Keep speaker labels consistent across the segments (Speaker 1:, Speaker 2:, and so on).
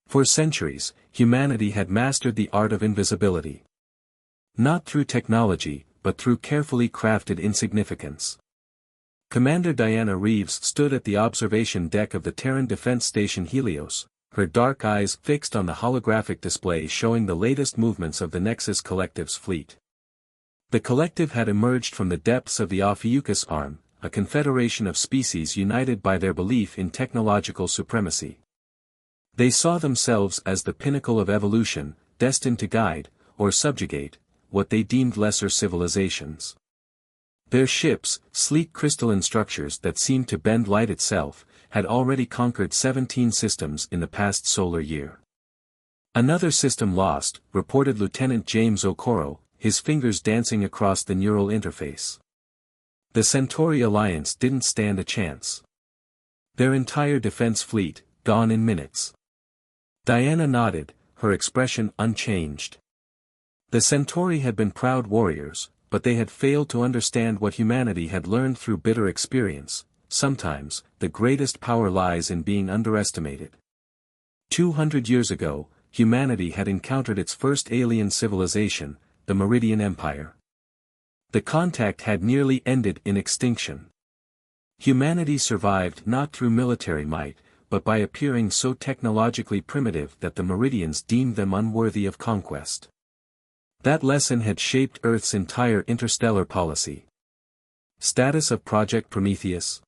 Speaker 1: For centuries, humanity had mastered the art of invisibility. Not through technology, but through carefully crafted insignificance. Commander Diana Reeves stood at the observation deck of the Terran Defense Station Helios, her dark eyes fixed on the holographic display showing the latest movements of the Nexus Collective's fleet. The collective had emerged from the depths of the Ophiuchus Arm, a confederation of species united by their belief in technological supremacy. They saw themselves as the pinnacle of evolution, destined to guide, or subjugate, what they deemed lesser civilizations. Their ships, sleek crystalline structures that seemed to bend light itself, had already conquered 17 systems in the past solar year. Another system lost, reported Lieutenant James Okoro, his fingers dancing across the neural interface. The Centauri Alliance didn't stand a chance. Their entire defense fleet, gone in minutes. Diana nodded, her expression unchanged. The Centauri had been proud warriors, but they had failed to understand what humanity had learned through bitter experience. Sometimes, the greatest power lies in being underestimated. 200 years ago, humanity had encountered its first alien civilization, the Meridian Empire. The contact had nearly ended in extinction. Humanity survived not through military might, but by appearing so technologically primitive that the Meridians deemed them unworthy of conquest. That lesson had shaped Earth's entire interstellar policy. Status of Project Prometheus?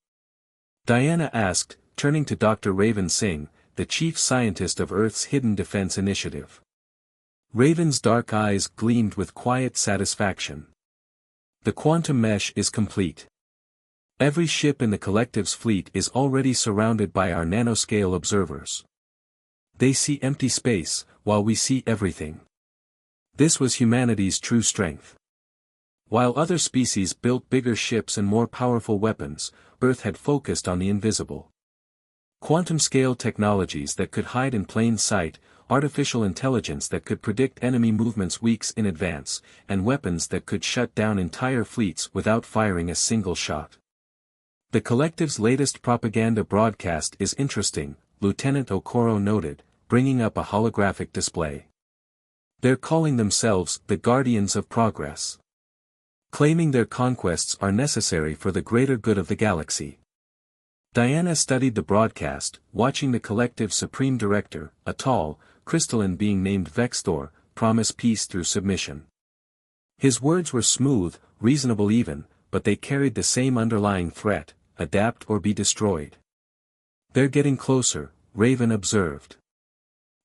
Speaker 1: Diana asked, turning to Dr. Raven Singh, the chief scientist of Earth's Hidden Defense Initiative. Raven's dark eyes gleamed with quiet satisfaction. The quantum mesh is complete. Every ship in the collective's fleet is already surrounded by our nanoscale observers. They see empty space, while we see everything. This was humanity's true strength. While other species built bigger ships and more powerful weapons, Earth had focused on the invisible. Quantum-scale technologies that could hide in plain sight, artificial intelligence that could predict enemy movements weeks in advance, and weapons that could shut down entire fleets without firing a single shot. The collective's latest propaganda broadcast is interesting, Lieutenant Okoro noted, bringing up a holographic display. They're calling themselves the Guardians of Progress. Claiming their conquests are necessary for the greater good of the galaxy. Diana studied the broadcast, watching the collective's supreme director, a tall, crystalline being named Vextor, promise peace through submission. His words were smooth, reasonable even, but they carried the same underlying threat: adapt or be destroyed. They're getting closer, Raven observed.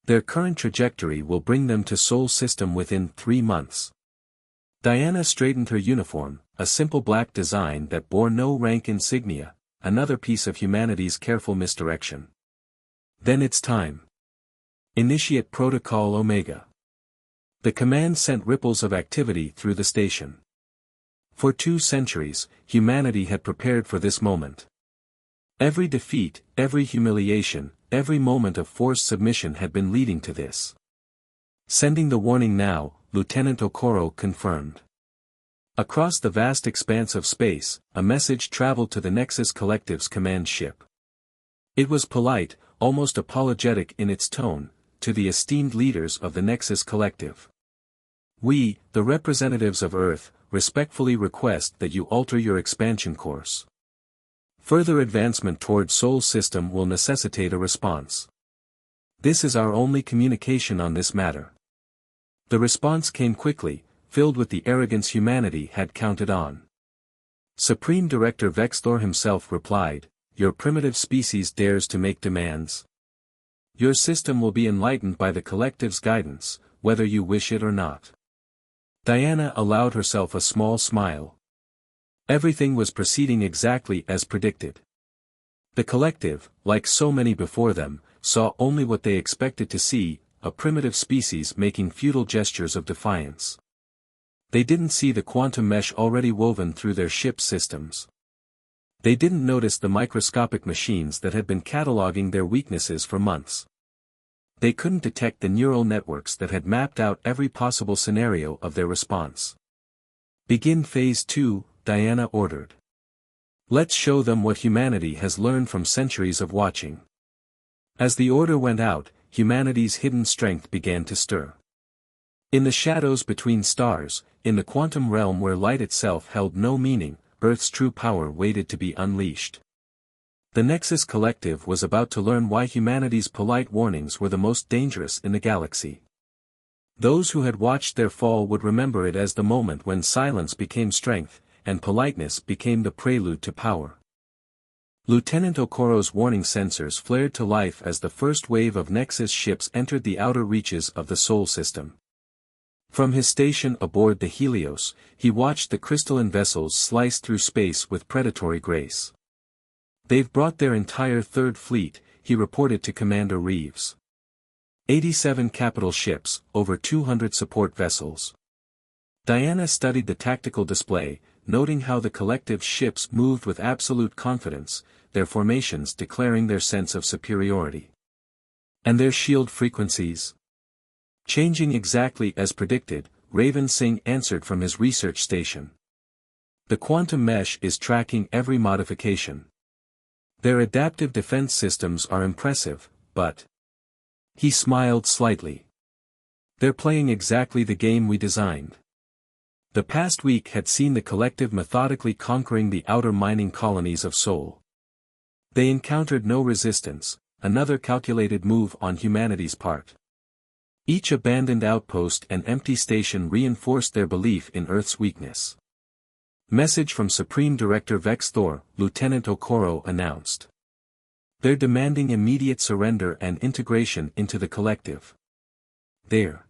Speaker 1: Their current trajectory will bring them to Sol System within 3 months. Diana straightened her uniform, a simple black design that bore no rank insignia, another piece of humanity's careful misdirection. Then it's time. Initiate Protocol Omega. The command sent ripples of activity through the station. For 2 centuries, humanity had prepared for this moment. Every defeat, every humiliation, every moment of forced submission had been leading to this. Sending the warning now, Lieutenant Okoro confirmed. Across the vast expanse of space, a message traveled to the Nexus Collective's command ship. It was polite, almost apologetic in its tone, to the esteemed leaders of the Nexus Collective. We, the representatives of Earth, respectfully request that you alter your expansion course. Further advancement toward Sol System will necessitate a response. This is our only communication on this matter. The response came quickly, filled with the arrogance humanity had counted on. Supreme Director Vextor himself replied, "Your primitive species dares to make demands. Your system will be enlightened by the collective's guidance, whether you wish it or not." Diana allowed herself a small smile. Everything was proceeding exactly as predicted. The collective, like so many before them, saw only what they expected to see: a primitive species making futile gestures of defiance. They didn't see the quantum mesh already woven through their ship's systems. They didn't notice the microscopic machines that had been cataloging their weaknesses for months. They couldn't detect the neural networks that had mapped out every possible scenario of their response. "Begin Phase 2, Diana ordered. "Let's show them what humanity has learned from centuries of watching." As the order went out, humanity's hidden strength began to stir. In the shadows between stars, in the quantum realm where light itself held no meaning, Earth's true power waited to be unleashed. The Nexus Collective was about to learn why humanity's polite warnings were the most dangerous in the galaxy. Those who had watched their fall would remember it as the moment when silence became strength, and politeness became the prelude to power. Lieutenant Okoro's warning sensors flared to life as the first wave of Nexus ships entered the outer reaches of the Sol system. From his station aboard the Helios, he watched the crystalline vessels slice through space with predatory grace. "They've brought their entire Third Fleet," he reported to Commander Reeves. 87 capital ships, over 200 support vessels. Diana studied the tactical display, noting how the collective ships moved with absolute confidence, their formations declaring their sense of superiority. And their shield frequencies? Changing exactly as predicted, Raven Singh answered from his research station. "The quantum mesh is tracking every modification. Their adaptive defense systems are impressive, but..." He smiled slightly. "They're playing exactly the game we designed." The past week had seen the collective methodically conquering the outer mining colonies of Sol. They encountered no resistance, another calculated move on humanity's part. Each abandoned outpost and empty station reinforced their belief in Earth's weakness. "Message from Supreme Director Vex Thor," Lieutenant Okoro announced. "They're demanding immediate surrender and integration into the collective." "There."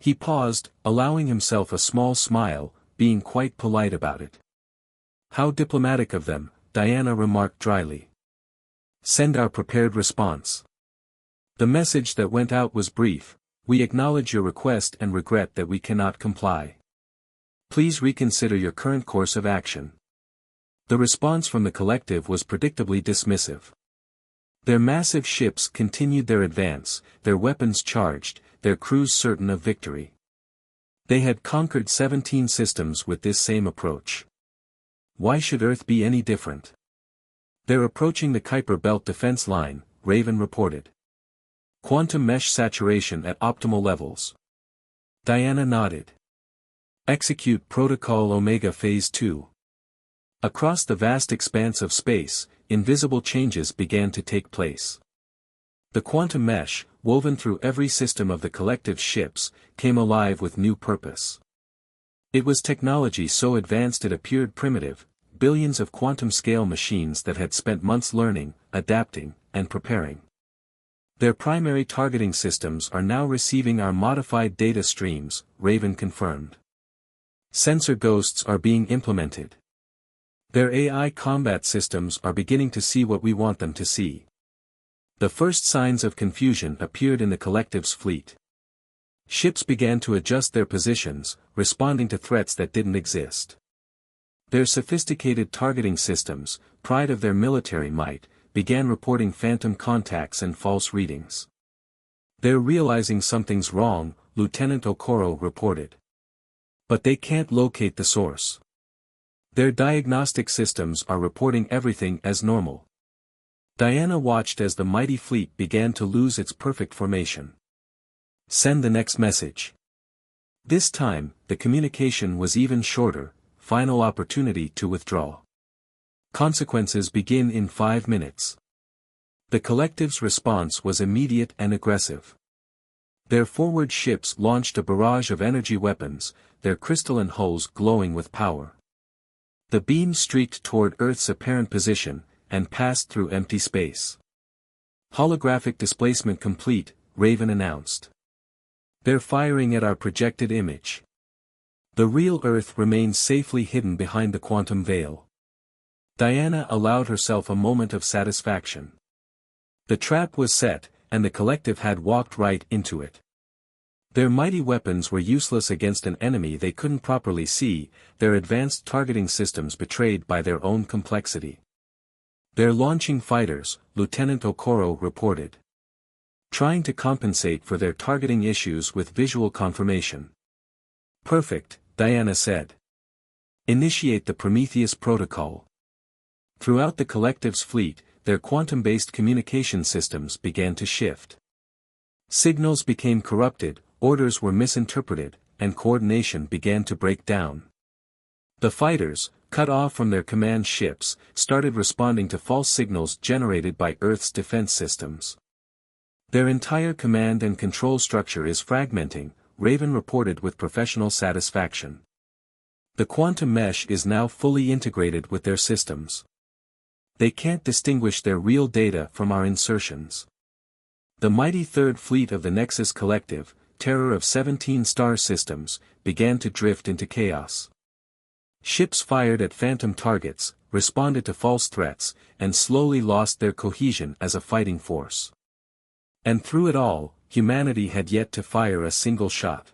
Speaker 1: He paused, allowing himself a small smile, being quite polite about it. "How diplomatic of them," Diana remarked dryly. "Send our prepared response." The message that went out was brief: "We acknowledge your request and regret that we cannot comply. Please reconsider your current course of action." The response from the collective was predictably dismissive. Their massive ships continued their advance, their weapons charged, their crews certain of victory. They had conquered 17 systems with this same approach. Why should Earth be any different? "They're approaching the Kuiper Belt defense line," Raven reported. "Quantum mesh saturation at optimal levels." Diana nodded. "Execute Protocol Omega Phase 2. Across the vast expanse of space, invisible changes began to take place. The quantum mesh, woven through every system of the collective ships, came alive with new purpose. It was technology so advanced it appeared primitive, billions of quantum-scale machines that had spent months learning, adapting, and preparing. "Their primary targeting systems are now receiving our modified data streams," Raven confirmed. "Sensor ghosts are being implemented. Their AI combat systems are beginning to see what we want them to see." The first signs of confusion appeared in the collective's fleet. Ships began to adjust their positions, responding to threats that didn't exist. Their sophisticated targeting systems, pride of their military might, began reporting phantom contacts and false readings. "They're realizing something's wrong," Lieutenant Okoro reported. "But they can't locate the source. Their diagnostic systems are reporting everything as normal." Diana watched as the mighty fleet began to lose its perfect formation. "Send the next message." This time, the communication was even shorter: "Final opportunity to withdraw. Consequences begin in 5 minutes." The collective's response was immediate and aggressive. Their forward ships launched a barrage of energy weapons, their crystalline hulls glowing with power. The beams streaked toward Earth's apparent position, and passed through empty space. "Holographic displacement complete," Raven announced. "They're firing at our projected image. The real Earth remains safely hidden behind the quantum veil." Diana allowed herself a moment of satisfaction. The trap was set, and the collective had walked right into it. Their mighty weapons were useless against an enemy they couldn't properly see, their advanced targeting systems betrayed by their own complexity. "They're launching fighters," Lieutenant Okoro reported. "Trying to compensate for their targeting issues with visual confirmation." "Perfect," Diana said. "Initiate the Prometheus Protocol." Throughout the collective's fleet, their quantum-based communication systems began to shift. Signals became corrupted, orders were misinterpreted, and coordination began to break down. The fighters, cut off from their command ships, started responding to false signals generated by Earth's defense systems. Their entire command and control structure is fragmenting, Raven reported with professional satisfaction. The quantum mesh is now fully integrated with their systems. They can't distinguish their real data from our insertions. The mighty Third Fleet of the Nexus Collective, terror of 17 star systems, began to drift into chaos. Ships fired at phantom targets, responded to false threats, and slowly lost their cohesion as a fighting force. And through it all, humanity had yet to fire a single shot.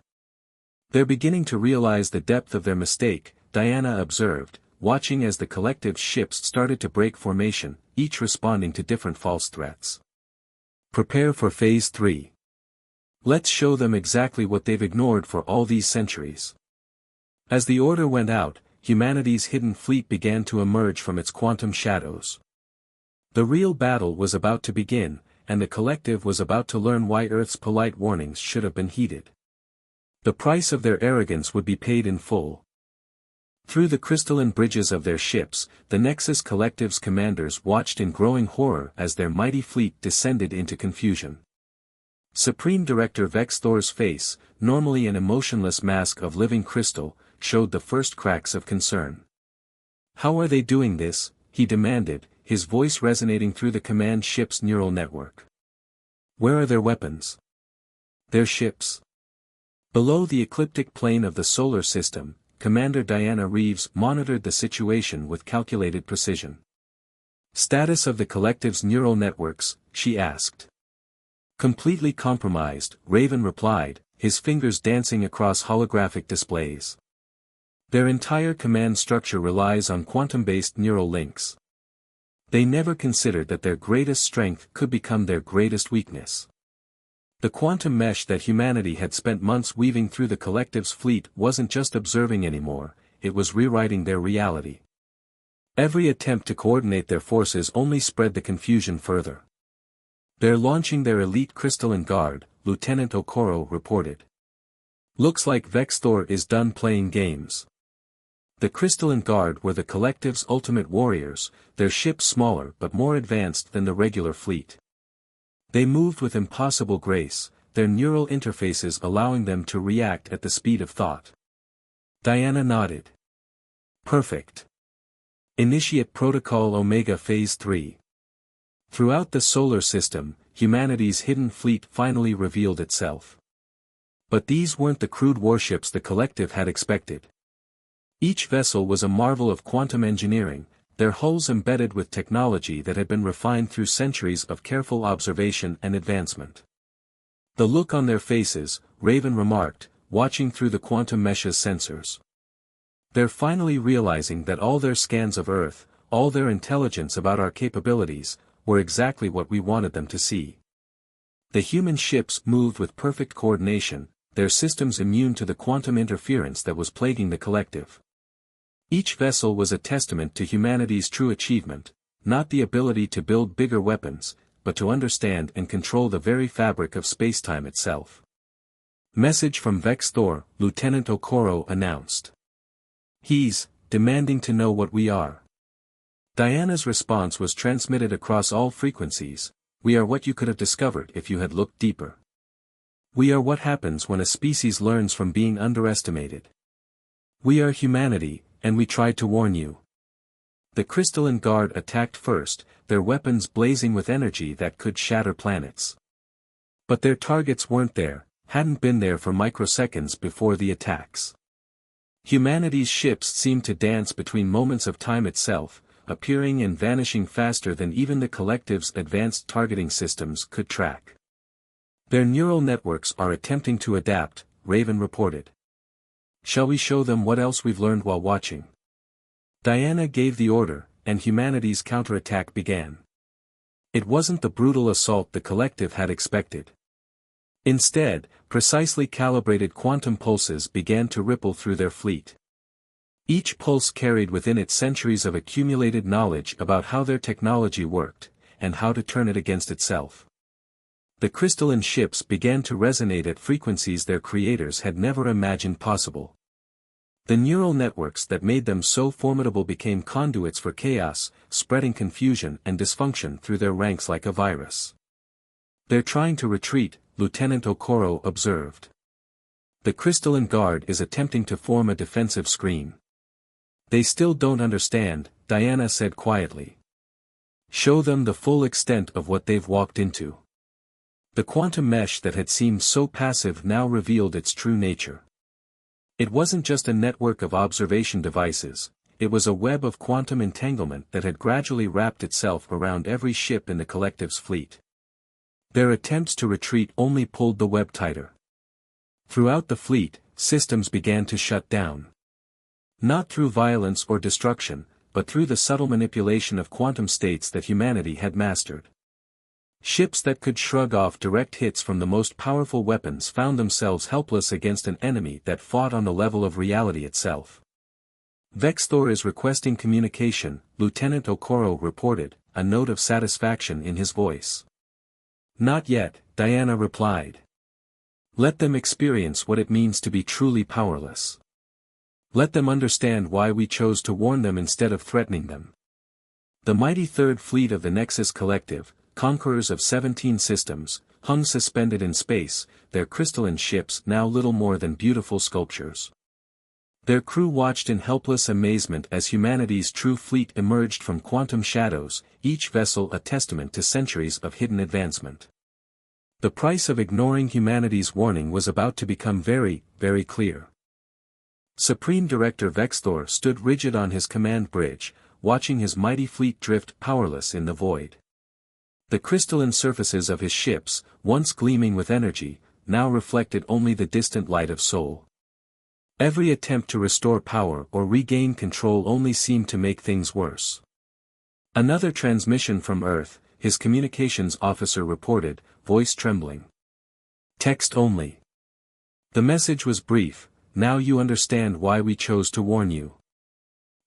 Speaker 1: "They're beginning to realize the depth of their mistake," Diana observed, watching as the collective's ships started to break formation, each responding to different false threats. "Prepare for Phase 3. Let's show them exactly what they've ignored for all these centuries." As the order went out, humanity's hidden fleet began to emerge from its quantum shadows. The real battle was about to begin, and the collective was about to learn why Earth's polite warnings should have been heeded. The price of their arrogance would be paid in full. Through the crystalline bridges of their ships, the Nexus Collective's commanders watched in growing horror as their mighty fleet descended into confusion. Supreme Director Vex Thor's face, normally an emotionless mask of living crystal, showed the first cracks of concern. "How are they doing this?" he demanded, his voice resonating through the command ship's neural network. "Where are their weapons? Their ships?" Below the ecliptic plane of the solar system, Commander Diana Reeves monitored the situation with calculated precision. "Status of the collective's neural networks?" she asked. "Completely compromised," Raven replied, his fingers dancing across holographic displays. "Their entire command structure relies on quantum-based neural links. They never considered that their greatest strength could become their greatest weakness." The quantum mesh that humanity had spent months weaving through the collective's fleet wasn't just observing anymore, it was rewriting their reality. Every attempt to coordinate their forces only spread the confusion further. "They're launching their elite crystalline guard," Lieutenant Okoro reported. "Looks like Vex Thor is done playing games." The crystalline guard were the collective's ultimate warriors, their ships smaller but more advanced than the regular fleet. They moved with impossible grace, their neural interfaces allowing them to react at the speed of thought. Diana nodded. "Perfect. Initiate Protocol Omega Phase 3. Throughout the solar system, humanity's hidden fleet finally revealed itself. But these weren't the crude warships the collective had expected. Each vessel was a marvel of quantum engineering, their hulls embedded with technology that had been refined through centuries of careful observation and advancement. "The look on their faces," Raven remarked, watching through the quantum mesh's sensors. "They're finally realizing that all their scans of Earth, all their intelligence about our capabilities, were exactly what we wanted them to see." The human ships moved with perfect coordination, their systems immune to the quantum interference that was plaguing the collective. Each vessel was a testament to humanity's true achievement, not the ability to build bigger weapons, but to understand and control the very fabric of spacetime itself. "Message from Vex Thor," Lieutenant Okoro announced. "He's demanding to know what we are." Diana's response was transmitted across all frequencies. "We are what you could have discovered if you had looked deeper. We are what happens when a species learns from being underestimated. We are humanity, and we tried to warn you." The crystalline guard attacked first, their weapons blazing with energy that could shatter planets. But their targets weren't there, hadn't been there for microseconds before the attacks. Humanity's ships seemed to dance between moments of time itself, appearing and vanishing faster than even the collective's advanced targeting systems could track. "Their neural networks are attempting to adapt," Raven reported. "Shall we show them what else we've learned while watching?" Diana gave the order, and humanity's counterattack began. It wasn't the brutal assault the collective had expected. Instead, precisely calibrated quantum pulses began to ripple through their fleet. Each pulse carried within it centuries of accumulated knowledge about how their technology worked, and how to turn it against itself. The crystalline ships began to resonate at frequencies their creators had never imagined possible. The neural networks that made them so formidable became conduits for chaos, spreading confusion and dysfunction through their ranks like a virus. "They're trying to retreat," Lieutenant Okoro observed. "The crystalline guard is attempting to form a defensive screen." "They still don't understand," Diana said quietly. "Show them the full extent of what they've walked into." The quantum mesh that had seemed so passive now revealed its true nature. It wasn't just a network of observation devices, it was a web of quantum entanglement that had gradually wrapped itself around every ship in the collective's fleet. Their attempts to retreat only pulled the web tighter. Throughout the fleet, systems began to shut down. Not through violence or destruction, but through the subtle manipulation of quantum states that humanity had mastered. Ships that could shrug off direct hits from the most powerful weapons found themselves helpless against an enemy that fought on the level of reality itself. "Vexthor is requesting communication," Lieutenant Okoro reported, a note of satisfaction in his voice. "Not yet," Diana replied. "Let them experience what it means to be truly powerless. Let them understand why we chose to warn them instead of threatening them." The mighty Third Fleet of the Nexus Collective, conquerors of 17 systems, hung suspended in space, their crystalline ships now little more than beautiful sculptures. Their crew watched in helpless amazement as humanity's true fleet emerged from quantum shadows, each vessel a testament to centuries of hidden advancement. The price of ignoring humanity's warning was about to become very, very clear. Supreme Director Vexthor stood rigid on his command bridge, watching his mighty fleet drift powerless in the void. The crystalline surfaces of his ships, once gleaming with energy, now reflected only the distant light of soul. Every attempt to restore power or regain control only seemed to make things worse. "Another transmission from Earth," his communications officer reported, voice trembling. "Text only." The message was brief: "Now you understand why we chose to warn you."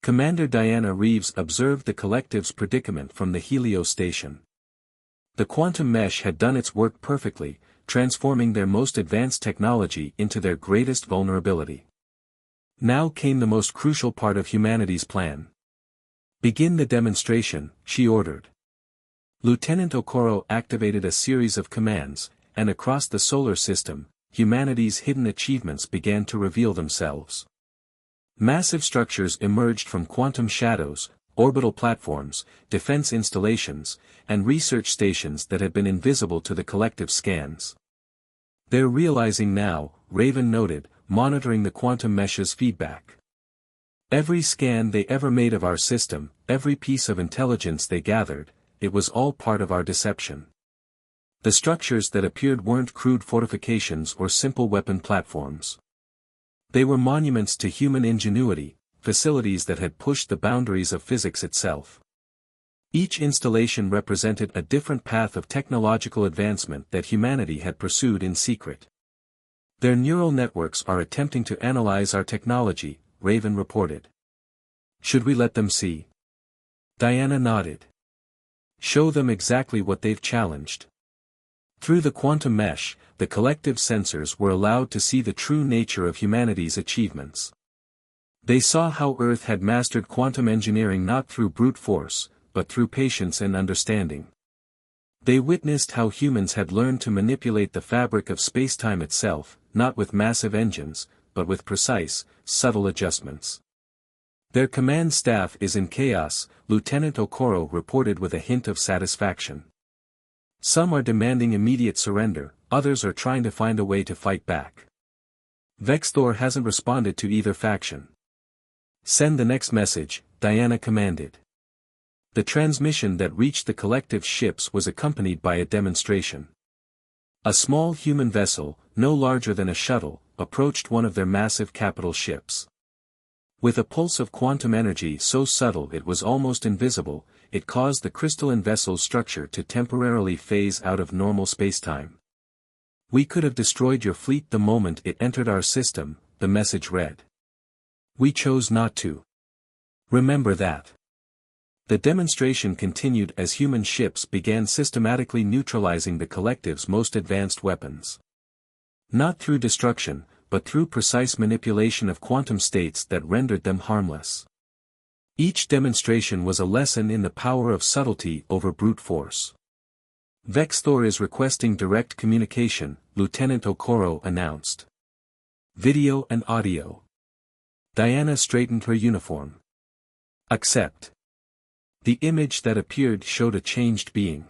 Speaker 1: Commander Diana Reeves observed the collective's predicament from the Helio station. The quantum mesh had done its work perfectly, transforming their most advanced technology into their greatest vulnerability. Now came the most crucial part of humanity's plan. "Begin the demonstration," she ordered. Lieutenant Okoro activated a series of commands, and across the solar system, humanity's hidden achievements began to reveal themselves. Massive structures emerged from quantum shadows, orbital platforms, defense installations, and research stations that had been invisible to the collective scans. "They're realizing now," Raven noted, monitoring the quantum mesh's feedback. "Every scan they ever made of our system, every piece of intelligence they gathered, it was all part of our deception. The structures that appeared weren't crude fortifications or simple weapon platforms. They were monuments to human ingenuity, facilities that had pushed the boundaries of physics itself. Each installation represented a different path of technological advancement that humanity had pursued in secret. Their neural networks are attempting to analyze our technology," Raven reported. "Should we let them see?" Diana nodded. "Show them exactly what they've challenged." Through the quantum mesh, the collective sensors were allowed to see the true nature of humanity's achievements. They saw how Earth had mastered quantum engineering not through brute force, but through patience and understanding. They witnessed how humans had learned to manipulate the fabric of space-time itself, not with massive engines, but with precise, subtle adjustments. "Their command staff is in chaos," Lieutenant Okoro reported with a hint of satisfaction. "Some are demanding immediate surrender, others are trying to find a way to fight back. Vexthor hasn't responded to either faction." "Send the next message," Diana commanded. The transmission that reached the collective ships was accompanied by a demonstration. A small human vessel, no larger than a shuttle, approached one of their massive capital ships. With a pulse of quantum energy so subtle it was almost invisible, it caused the crystalline vessel's structure to temporarily phase out of normal spacetime. "We could have destroyed your fleet the moment it entered our system," the message read. "We chose not to. Remember that." The demonstration continued as human ships began systematically neutralizing the collective's most advanced weapons. Not through destruction, but through precise manipulation of quantum states that rendered them harmless. Each demonstration was a lesson in the power of subtlety over brute force. Vexthor is requesting direct communication, Lieutenant Okoro announced. Video and audio. Diana straightened her uniform. Accept. The image that appeared showed a changed being.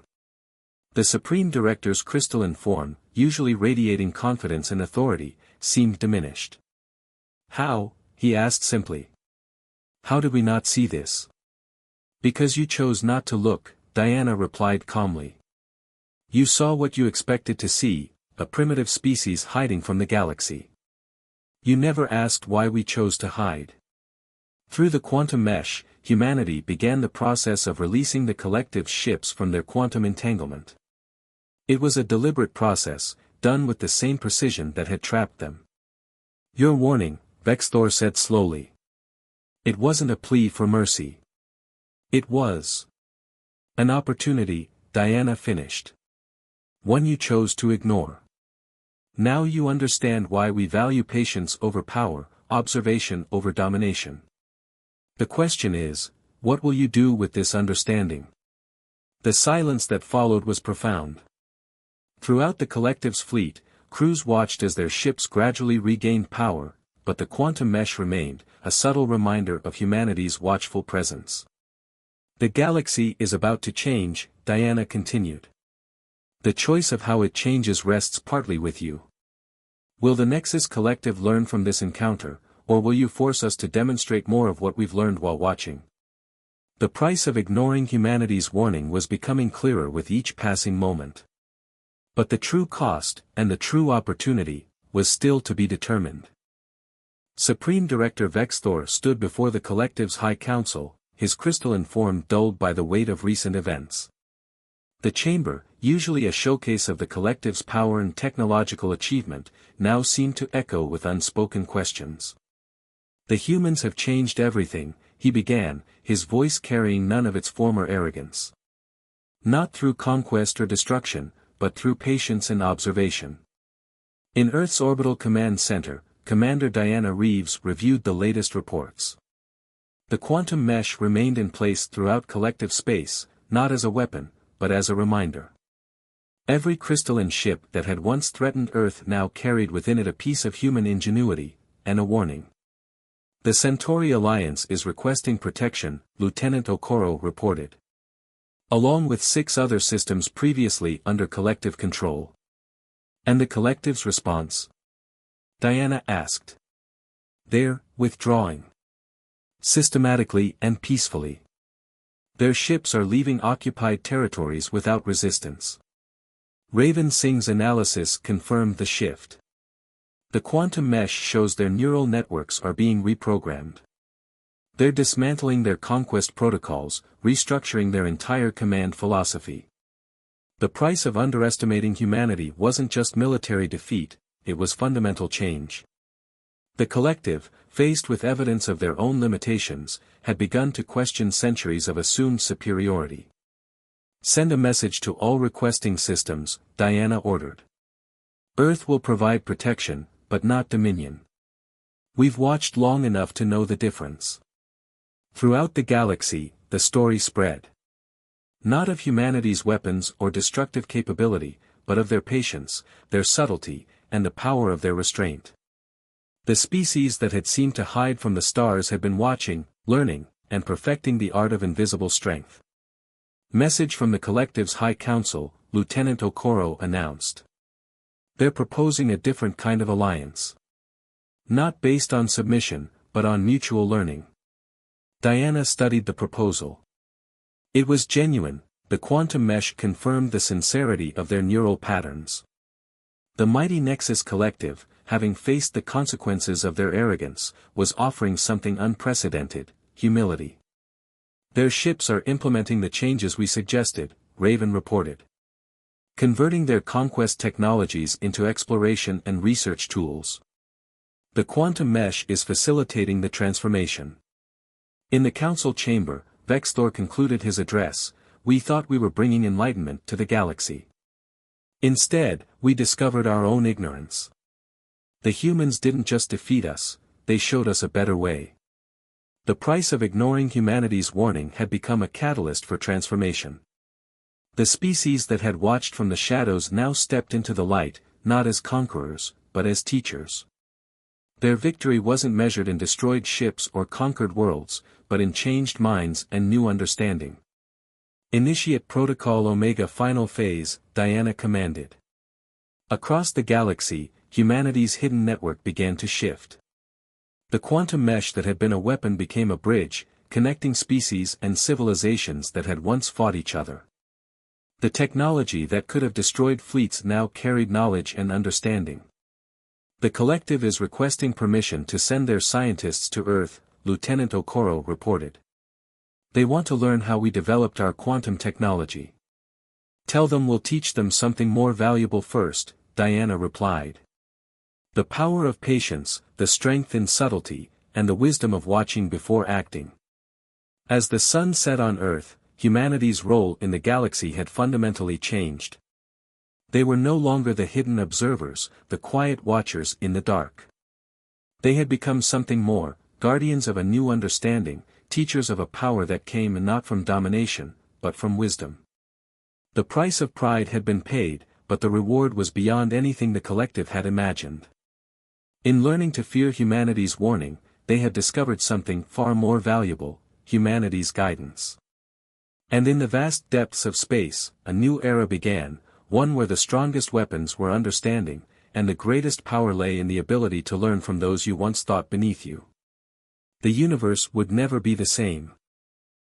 Speaker 1: The Supreme Director's crystalline form, usually radiating confidence and authority, seemed diminished. How? He asked simply. How did we not see this? Because you chose not to look, Diana replied calmly. You saw what you expected to see, a primitive species hiding from the galaxy. You never asked why we chose to hide. Through the quantum mesh, humanity began the process of releasing the collective's ships from their quantum entanglement. It was a deliberate process, done with the same precision that had trapped them. Your warning, Vexthor said slowly. It wasn't a plea for mercy. It was an opportunity, Diana finished. One you chose to ignore. Now you understand why we value patience over power, observation over domination. The question is, what will you do with this understanding? The silence that followed was profound. Throughout the collective's fleet, crews watched as their ships gradually regained power, but the quantum mesh remained, a subtle reminder of humanity's watchful presence. The galaxy is about to change, Diana continued. The choice of how it changes rests partly with you. Will the Nexus Collective learn from this encounter, or will you force us to demonstrate more of what we've learned while watching? The price of ignoring humanity's warning was becoming clearer with each passing moment. But the true cost, and the true opportunity, was still to be determined. Supreme Director Vexthor stood before the Collective's High Council, his crystalline form dulled by the weight of recent events. The chamber, usually a showcase of the Collective's power and technological achievement, now seemed to echo with unspoken questions. The humans have changed everything, he began, his voice carrying none of its former arrogance. Not through conquest or destruction, but through patience and observation. In Earth's Orbital Command Center, Commander Diana Reeves reviewed the latest reports. The quantum mesh remained in place throughout collective space, not as a weapon, but as a reminder. Every crystalline ship that had once threatened Earth now carried within it a piece of human ingenuity, and a warning. The Centauri Alliance is requesting protection, Lieutenant Okoro reported. Along with 6 other systems previously under collective control. And the collective's response? Diana asked. They're withdrawing. Systematically and peacefully. Their ships are leaving occupied territories without resistance. Raven Singh's analysis confirmed the shift. The quantum mesh shows their neural networks are being reprogrammed. They're dismantling their conquest protocols, restructuring their entire command philosophy. The price of underestimating humanity wasn't just military defeat, it was fundamental change. The collective, faced with evidence of their own limitations, had begun to question centuries of assumed superiority. Send a message to all requesting systems, Diana ordered. Earth will provide protection, but not dominion. We've watched long enough to know the difference. Throughout the galaxy, the story spread. Not of humanity's weapons or destructive capability, but of their patience, their subtlety, and the power of their restraint. The species that had seemed to hide from the stars had been watching, learning, and perfecting the art of invisible strength. Message from the Collective's High Council, Lieutenant Okoro announced. They're proposing a different kind of alliance. Not based on submission, but on mutual learning. Diana studied the proposal. It was genuine, the quantum mesh confirmed the sincerity of their neural patterns. The mighty Nexus Collective, having faced the consequences of their arrogance, was offering something unprecedented, humility. Their ships are implementing the changes we suggested, Raven reported. Converting their conquest technologies into exploration and research tools. The quantum mesh is facilitating the transformation. In the council chamber, Vexthor concluded his address, we thought we were bringing enlightenment to the galaxy. Instead, we discovered our own ignorance. The humans didn't just defeat us, they showed us a better way. The price of ignoring humanity's warning had become a catalyst for transformation. The species that had watched from the shadows now stepped into the light, not as conquerors, but as teachers. Their victory wasn't measured in destroyed ships or conquered worlds, but in changed minds and new understanding. Initiate Protocol Omega Final Phase, Diana commanded. Across the galaxy, humanity's hidden network began to shift. The quantum mesh that had been a weapon became a bridge, connecting species and civilizations that had once fought each other. The technology that could have destroyed fleets now carried knowledge and understanding. The collective is requesting permission to send their scientists to Earth, Lieutenant Okoro reported. They want to learn how we developed our quantum technology. Tell them we'll teach them something more valuable first, Diana replied. The power of patience, the strength in subtlety, and the wisdom of watching before acting. As the sun set on Earth, humanity's role in the galaxy had fundamentally changed. They were no longer the hidden observers, the quiet watchers in the dark. They had become something more, guardians of a new understanding, teachers of a power that came not from domination, but from wisdom. The price of pride had been paid, but the reward was beyond anything the collective had imagined. In learning to fear humanity's warning, they had discovered something far more valuable, humanity's guidance. And in the vast depths of space, a new era began, one where the strongest weapons were understanding, and the greatest power lay in the ability to learn from those you once thought beneath you. The universe would never be the same.